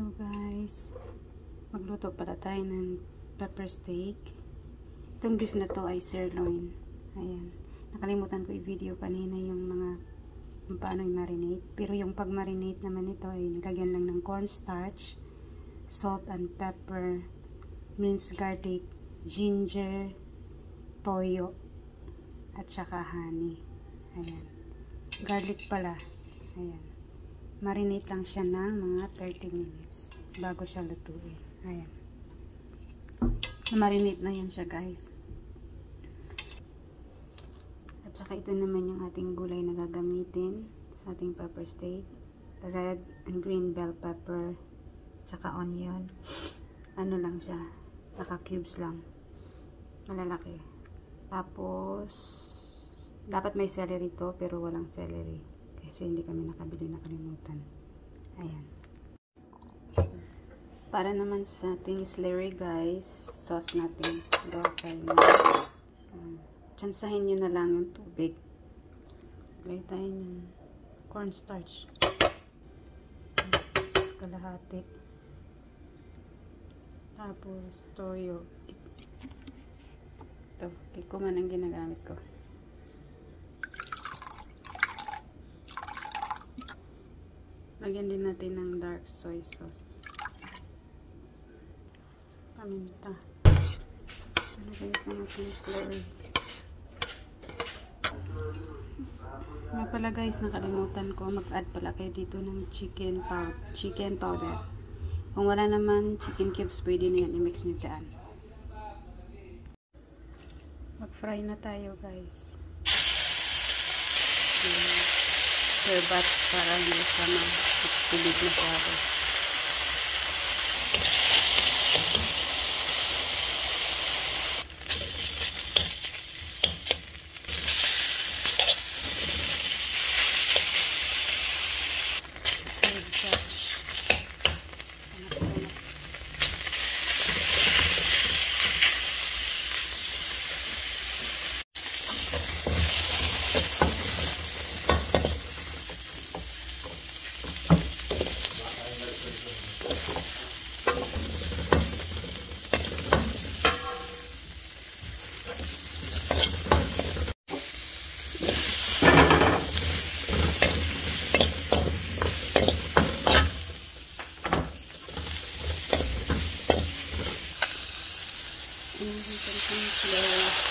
Hello guys, magluto pala tayo ng pepper steak. Itong beef na to ay sirloin. Ayan, nakalimutan ko i-video kanina yung mga paano i-marinate, pero yung pag-marinate naman ito ay nilagyan lang ng cornstarch, salt and pepper, minced garlic, ginger, toyo at saka honey. Ayan, garlic pala. Ayan, marinate lang siya ng mga 30 minutes bago siya lutuin. Ayan, marinate na yan siya guys. At saka ito naman yung ating gulay na gagamitin sa ating pepper steak. Red and green bell pepper, saka onion. Ano lang siya, naka cubes lang, malalaki. Tapos dapat may celery to, pero walang celery kasi hindi kami nakabili, nakalimutan. Ayan, para naman sa ating slurry guys, sauce natin. Gawin na tsansahin nyo na lang yung tubig. Lagay tayo ng cornstarch kalahati, tapos toyo. Ito, kikuman ang ginagamit ko. Lagyan din natin ng dark soy sauce, paminta. Lagyan sa natin slurry. Nga pala guys, nakalimutan ko, mag-add pala kayo dito ng chicken powder. Kung wala naman chicken cubes, pwede na yan, i-mix nyo dyan. Mag-fry na tayo guys. Serbat para hindi siya mag-tubig na masyado. Slow.